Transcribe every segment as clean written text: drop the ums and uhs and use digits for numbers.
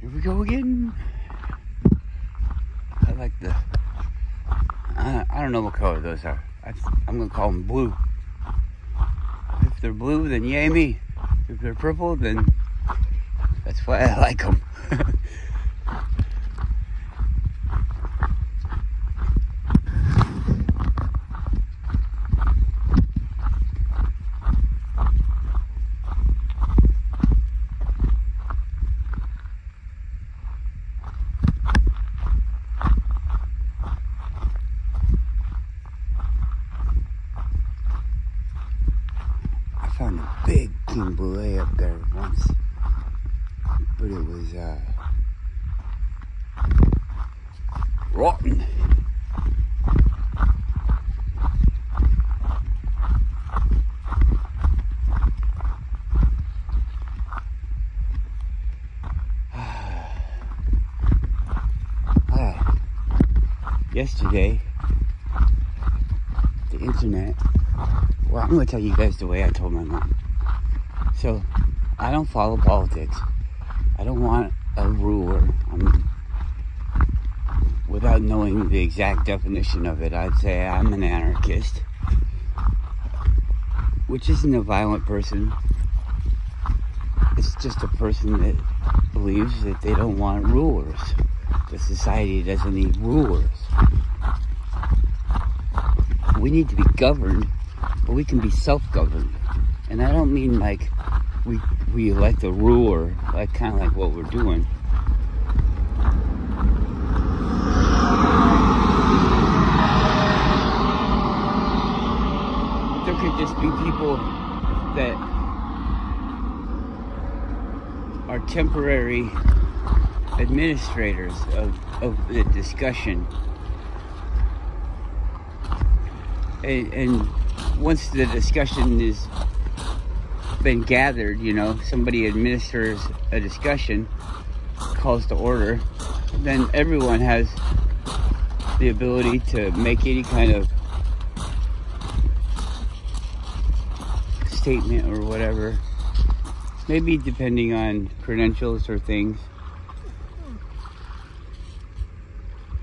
Here we go again. I like the... I don't know what color those are. I'm going to call them blue. If they're blue, then yay me. If they're purple, then that's why I like them. I found a big king boulet up there once, but it was rotten. Yesterday, the internet. Well, I'm going to tell you guys the way I told my mom. So, I don't follow politics. I don't want a ruler. Without knowing the exact definition of it, I'd say I'm an anarchist. Which isn't a violent person. It's just a person that believes that they don't want rulers. The society doesn't need rulers. We need to be governed, but we can be self-governed. And I don't mean like we elect a ruler, like kind of like what we're doing. There could just be people that are temporary administrators of the discussion. And once the discussion has been gathered, you know, somebody administers a discussion, calls to order, then everyone has the ability to make any kind of statement or whatever. Maybe depending on credentials or things.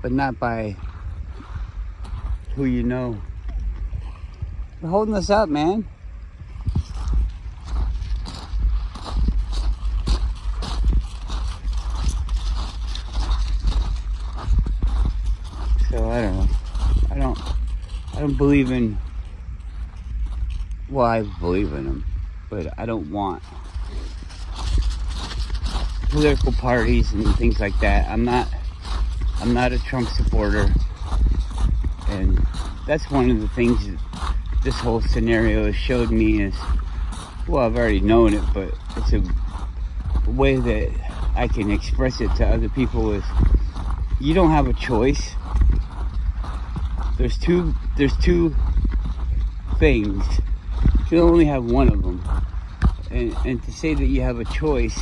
But not by who you know. You're holding us up, man. So I don't know. I don't believe in. Well, I believe in them, but I don't want political parties and things like that. I'm not a Trump supporter, and that's one of the things that this whole scenario has showed me is, well, I've already known it, but it's a way that I can express it to other people is, you don't have a choice. There's two things. You can only have one of them. And to say that you have a choice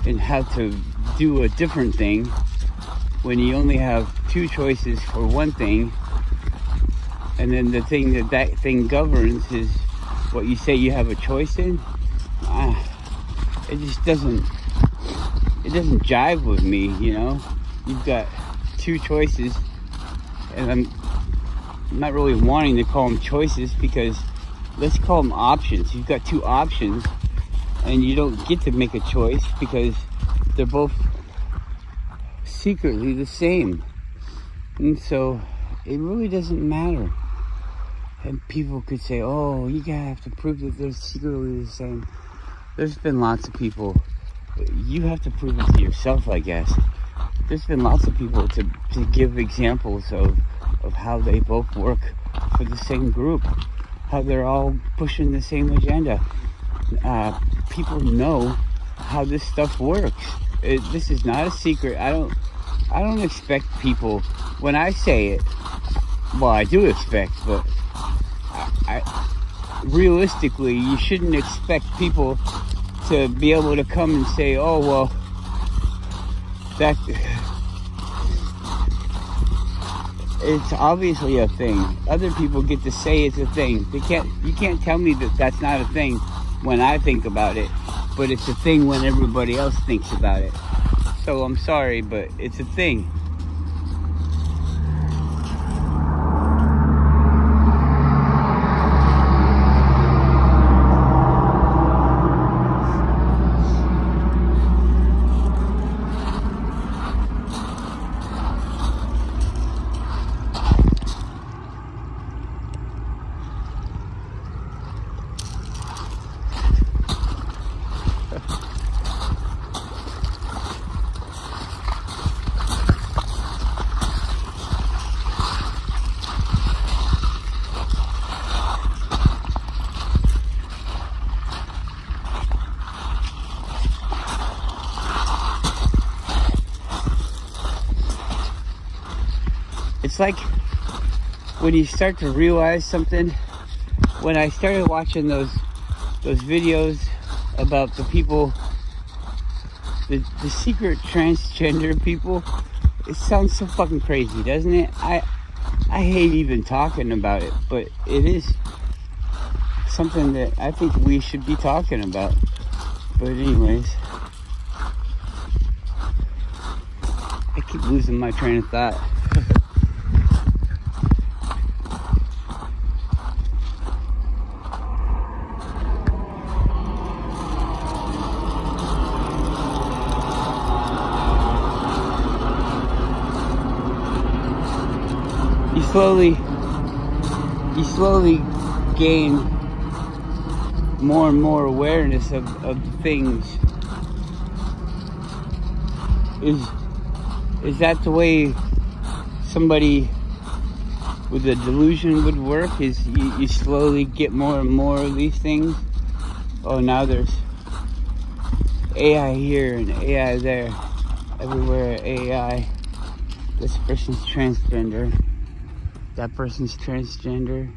and how to do a different thing when you only have two choices for one thing, and then the thing that thing governs is what you say you have a choice in, it just doesn't jive with me, you know? You've got two choices, and I'm not really wanting to call them choices, because let's call them options. You've got two options, and you don't get to make a choice because they're both secretly the same. And so it really doesn't matter. And people could say, oh, you gotta have to prove that they're secretly the same. There's been lots of people. You have to prove it to yourself, I guess. There's been lots of people to give examples of how they both work for the same group. How they're all pushing the same agenda. People know how this stuff works. This is not a secret. I don't expect people, when I say it, well, I do expect, but realistically, you shouldn't expect people to be able to come and say, oh, well, that it's obviously a thing. Other people get to say it's a thing. You can't tell me that that's not a thing when I think about it, but it's a thing when everybody else thinks about it. So I'm sorry, but it's a thing. It's like when you start to realize something. When I started watching those videos about the people, the secret transgender people, it sounds so fucking crazy, doesn't it? I hate even talking about it, but it is something that I think we should be talking about. But anyways, I keep losing my train of thought. You slowly gain more and more awareness of things. Is that the way somebody with a delusion would work? Is you slowly get more and more of these things? Oh, now there's AI here and AI there. Everywhere AI. This person's transgender. That person's transgender.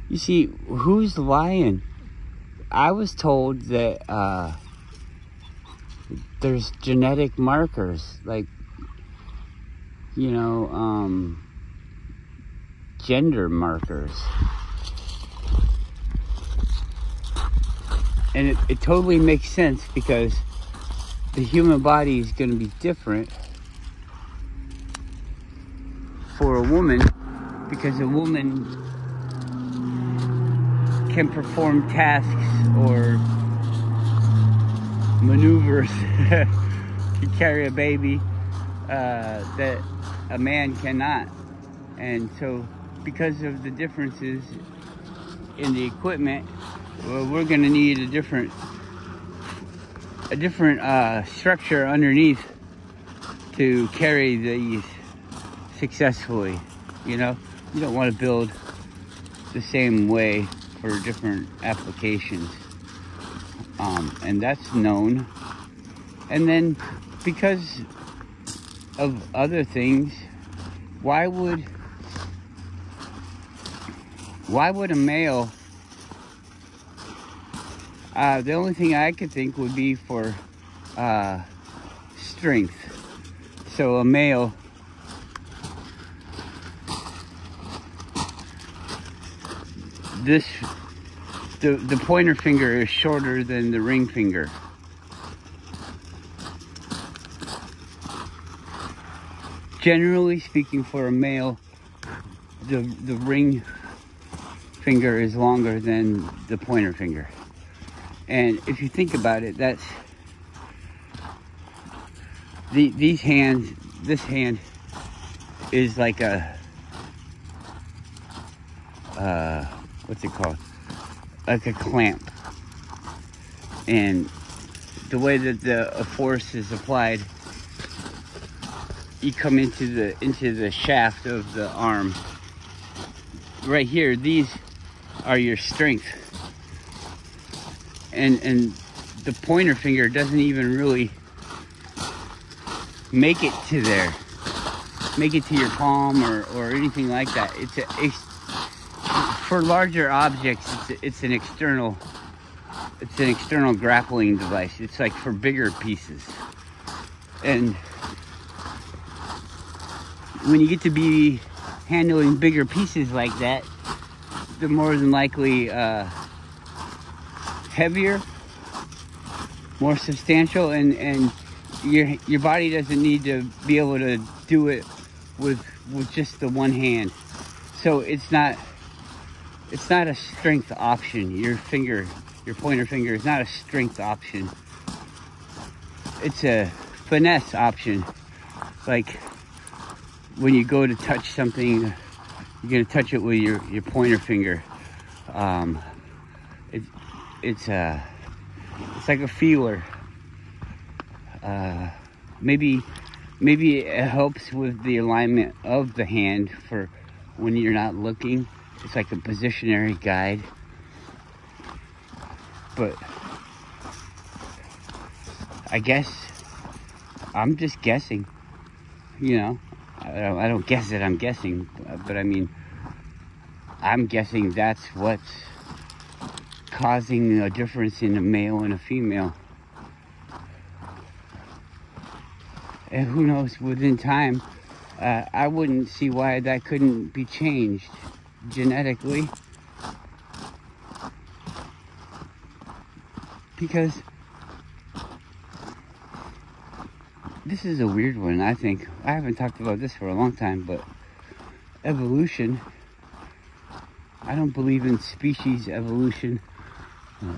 You see, who's lying? I was told that there's genetic markers, like, you know, gender markers. And it totally makes sense, because the human body is going to be different for a woman, because a woman can perform tasks or maneuvers to carry a baby that a man cannot. And so because of the differences in the equipment, well, we're going to need a different structure underneath to carry these successfully. You know, you don't want to build the same way for different applications, and that's known. And then because of other things, why would a male, the only thing I could think would be for strength. So a male, the pointer finger is shorter than the ring finger. Generally speaking, for a male, the ring finger is longer than the pointer finger. And if you think about it, that's this hand is like a what's it called? Like a clamp. And the way that the force is applied, you come into the shaft of the arm. Right here, these are your strength. And the pointer finger doesn't even really make it to there. Make it to your palm or anything like that. For larger objects, it's an external grappling device. It's like for bigger pieces. And when you get to be handling bigger pieces like that, they're more than likely heavier more substantial, and your body doesn't need to be able to do it with just the one hand. So it's not a strength option. Your pointer finger is not a strength option. It's a finesse option. Like when you go to touch something, you're gonna touch it with your pointer finger. It's like a feeler. Maybe it helps with the alignment of the hand for when you're not looking. It's like a positionary guide. But I guess I'm just guessing, you know. I don't guess that I'm guessing, but I mean, I'm guessing that's what's causing a difference in a male and a female. And who knows, within time, I wouldn't see why that couldn't be changed genetically. Because this is a weird one, I think. I haven't talked about this for a long time, but evolution, I don't believe in species evolution,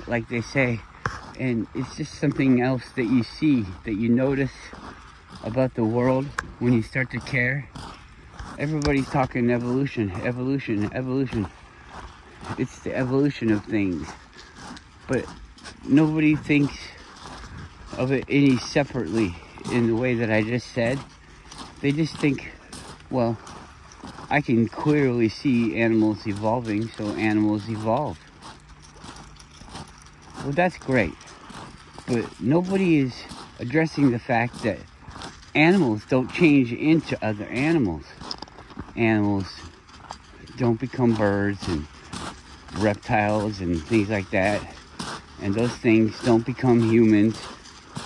like they say. And it's just something else that you see, that you notice about the world when you start to care. Everybody's talking evolution, evolution, evolution. It's the evolution of things. But nobody thinks of it any separately in the way that I just said. They just think, well, I can clearly see animals evolving, so animals evolve. Well, that's great. But nobody is addressing the fact that animals don't change into other animals. Animals don't become birds and reptiles and things like that. And those things don't become humans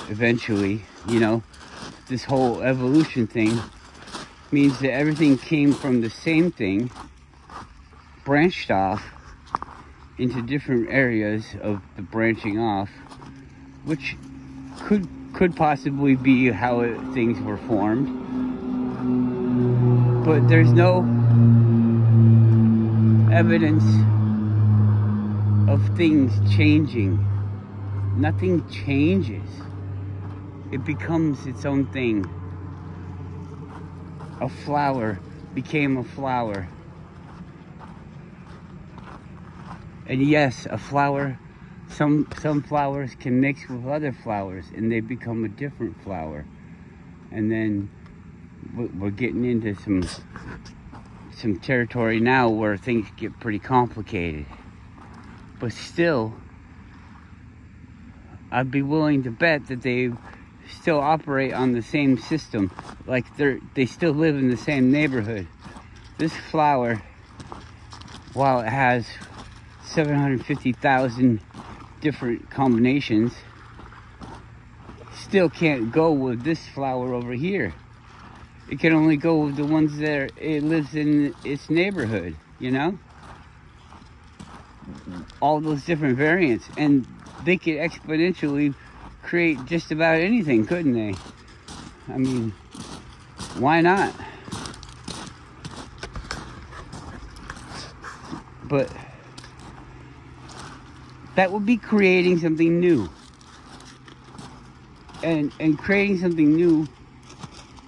eventually. You know, this whole evolution thing means that everything came from the same thing, branched off into different areas of the branching off, which could possibly be how things were formed. But there's no evidence of things changing. Nothing changes. It becomes its own thing. A flower became a flower. And yes, a flower, some flowers can mix with other flowers and they become a different flower. And then we're getting into some territory now where things get pretty complicated. But still, I'd be willing to bet that they still operate on the same system. Like they still live in the same neighborhood. This flower, while it has 750,000 different combinations, still can't go with this flower over here. It can only go with the ones that it lives in its neighborhood, you know? All those different variants. And they could exponentially create just about anything, couldn't they? I mean, why not? But that would be creating something new. And creating something new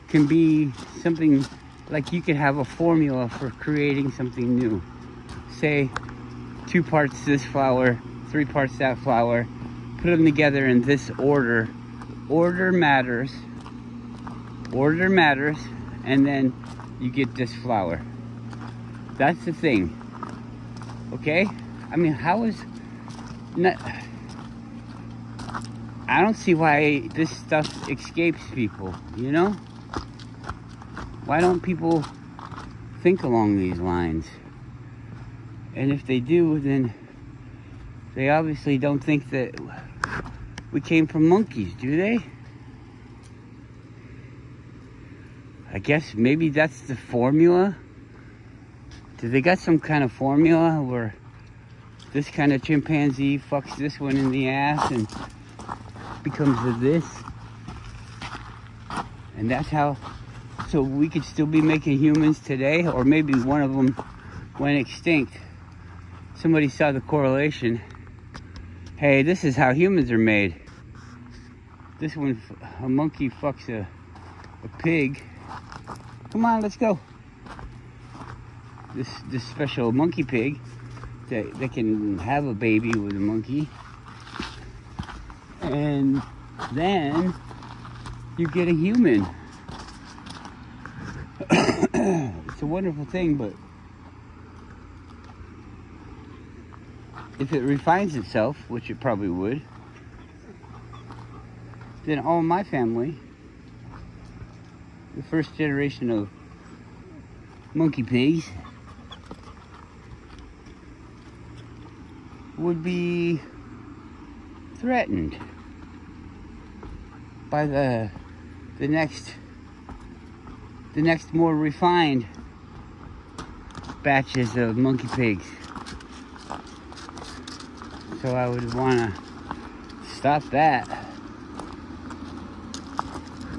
can be something like you could have a formula for creating something new. Say 2 parts this flower, 3 parts that flower, put them together in this order. Order matters, and then you get this flower. That's the thing. Okay? I mean, how is not, I don't see why this stuff escapes people, you know? Why don't people think along these lines? And if they do, then they obviously don't think that we came from monkeys, do they? I guess maybe that's the formula. Do they got some kind of formula where this kind of chimpanzee fucks this one in the ass and becomes of this. And that's how, so we could still be making humans today, or maybe one of them went extinct. Somebody saw the correlation. Hey, this is how humans are made. This one, a monkey fucks a pig. Come on, let's go. This special monkey pig that can have a baby with a monkey. And then you get a human. It's a wonderful thing, but if it refines itself, which it probably would, then all my family, the first generation of monkey pigs, would be threatened by the next more refined batches of monkey pigs. So I would want to stop that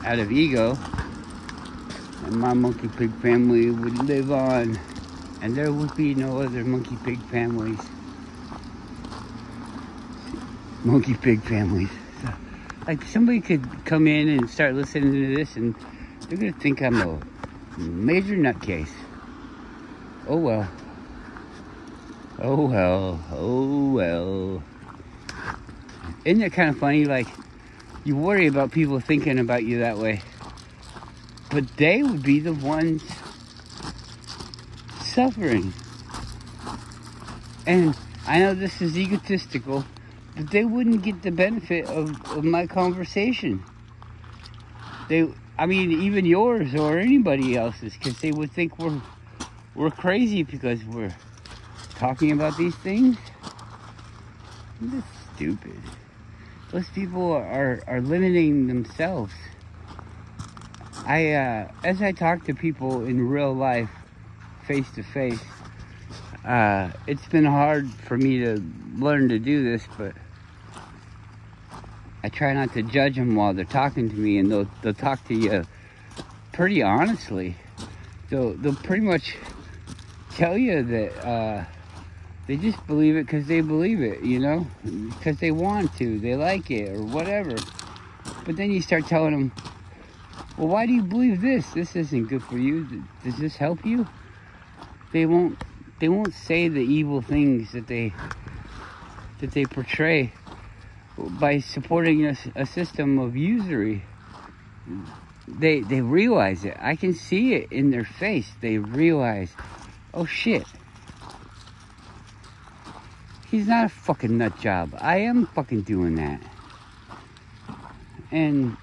out of ego, and my monkey pig family would live on, and there would be no other monkey pig families. Monkey pig families. So, like, somebody could come in and start listening to this, and they're gonna think I'm a major nutcase. Oh well. Oh well. Oh well. Isn't it kind of funny? Like, you worry about people thinking about you that way, but they would be the ones suffering. And I know this is egotistical, but they wouldn't get the benefit of my conversation. I mean, even yours or anybody else's, because they would think we're crazy because we're talking about these things. That's stupid. Those people are limiting themselves. As I talk to people in real life, face to face, it's been hard for me to learn to do this, but I try not to judge them while they're talking to me, and they'll talk to you pretty honestly. They'll pretty much tell you that they just believe it because they believe it, you know, because they want to, they like it, or whatever. But then you start telling them, well, why do you believe this? This isn't good for you. Does this help you? They won't say the evil things that they portray by supporting a system of usury. They realize it. I can see it in their face. They realize, oh shit, he's not a fucking nut job. I am fucking doing that. And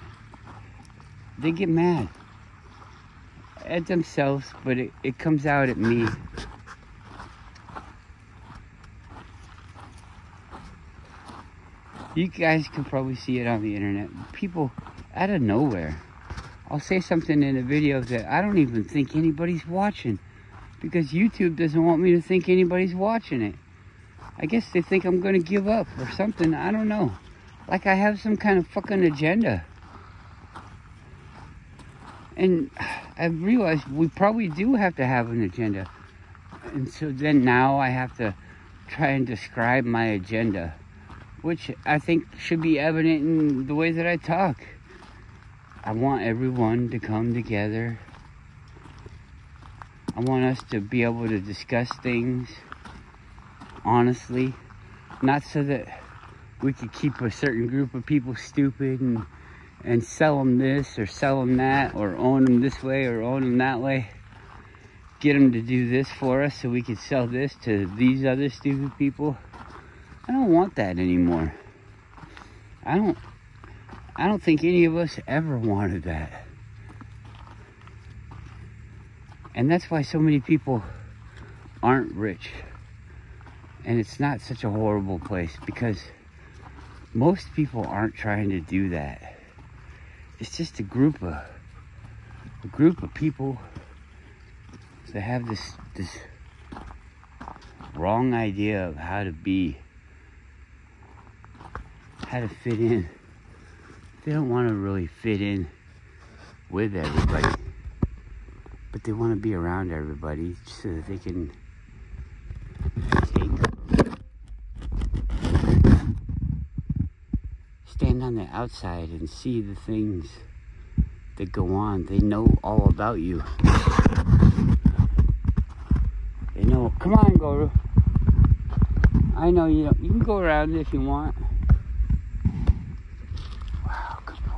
they get mad at themselves, but it comes out at me. You guys can probably see it on the internet. People out of nowhere, I'll say something in a video that I don't even think anybody's watching, because YouTube doesn't want me to think anybody's watching it. I guess they think I'm gonna give up or something. I don't know. Like I have some kind of fucking agenda. And I've realized we probably do have to have an agenda. And so then now I have to try and describe my agenda, which I think should be evident in the way that I talk. I want everyone to come together. I want us to be able to discuss things honestly, not so that we could keep a certain group of people stupid and sell them this or sell them that, or own them this way or own them that way. Get them to do this for us so we could sell this to these other stupid people. I don't want that anymore. I don't think any of us ever wanted that. And that's why so many people aren't rich. And it's not such a horrible place, because most people aren't trying to do that. It's just a group of people that have this wrong idea of how to be, how to fit in. They don't want to really fit in with everybody, but they want to be around everybody so that they can stand on the outside and see the things that go on. They know all about you. They know. Come on, Guru. I know you know. You can go around if you want. Wow, good boy.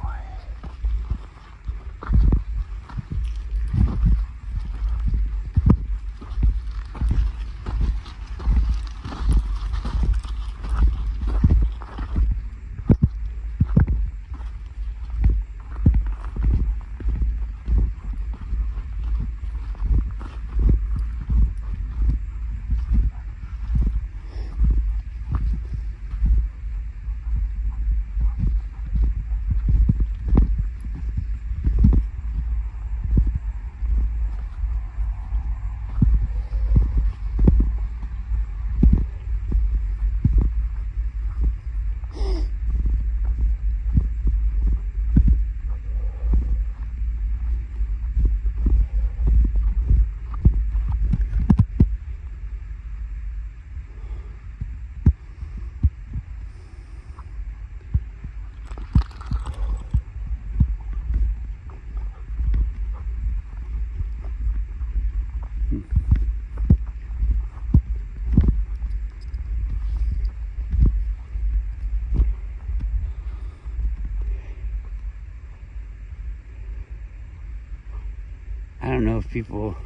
I don't know if people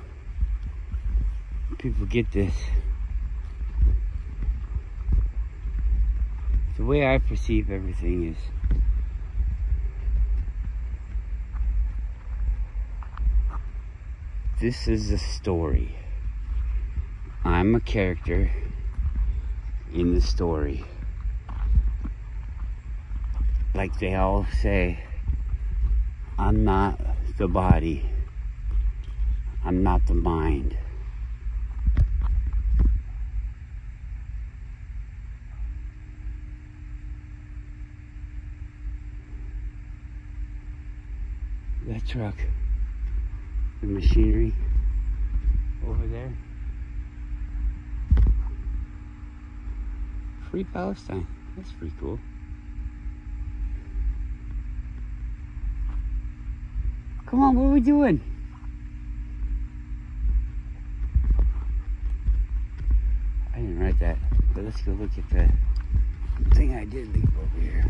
get this. The way I perceive everything is this is a story. I'm a character in the story. Like they all say, I'm not the body. I'm not the mind. That truck, the machinery over there. Free Palestine. That's pretty cool. Come on, what are we doing? I didn't write that, but let's go look at the thing I did leave over here.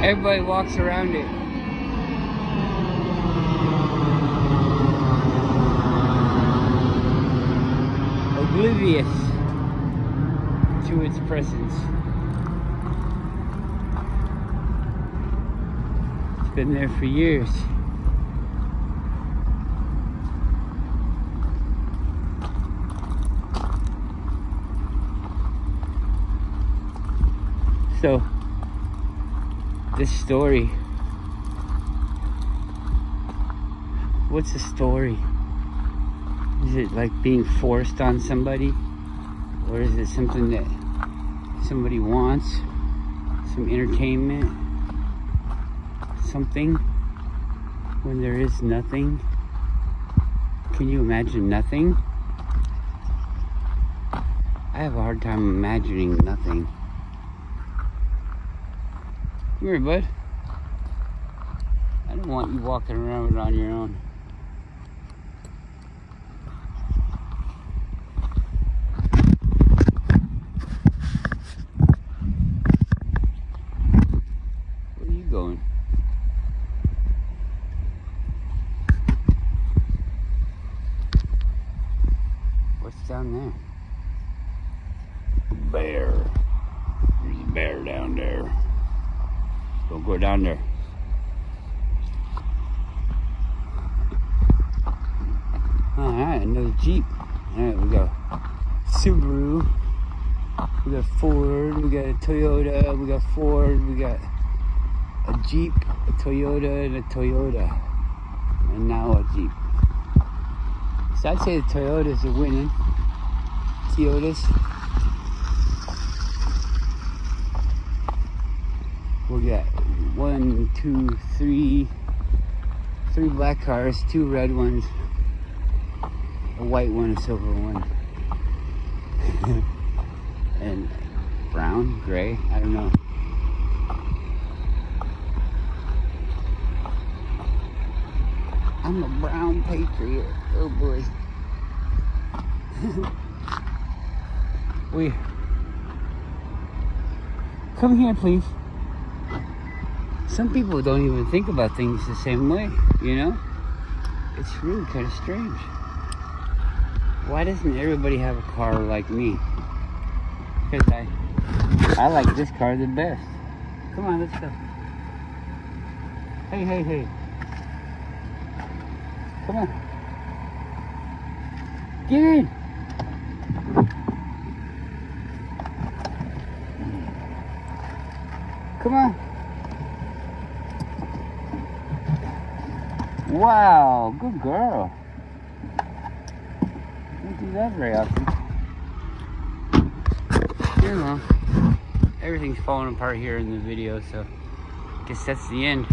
Everybody walks around it. Oblivious to its presence. It's been there for years. So, this story, what's a story? Is it like being forced on somebody? Or is it something that somebody wants? Some entertainment? Something? When there is nothing? Can you imagine nothing? I have a hard time imagining nothing. Come here, bud. I don't want you walking around on your own. Where are you going? down there? Bear. There's a bear down there. Don't go down there. Alright, another Jeep. Alright, we got Subaru. We got Ford. We got a Toyota. We got Ford. We got a Jeep, a Toyota, and a Toyota. And now a Jeep. So I'd say the Toyotas are winning. Toyotas. We got 1, 2, 3 black cars, 2 red ones, a white one, a silver one, and brown, gray, I don't know. I'm a brown patriot. Oh boy. Come here, please. Some people don't even think about things the same way, you know? It's really kind of strange. Why doesn't everybody have a car like me? Because I like this car the best. Come on, let's go. Hey, hey, hey. Come on. Get in. Come on. Wow, good girl. Don't do that very often. You know, everything's falling apart here in the video, so I guess that's the end.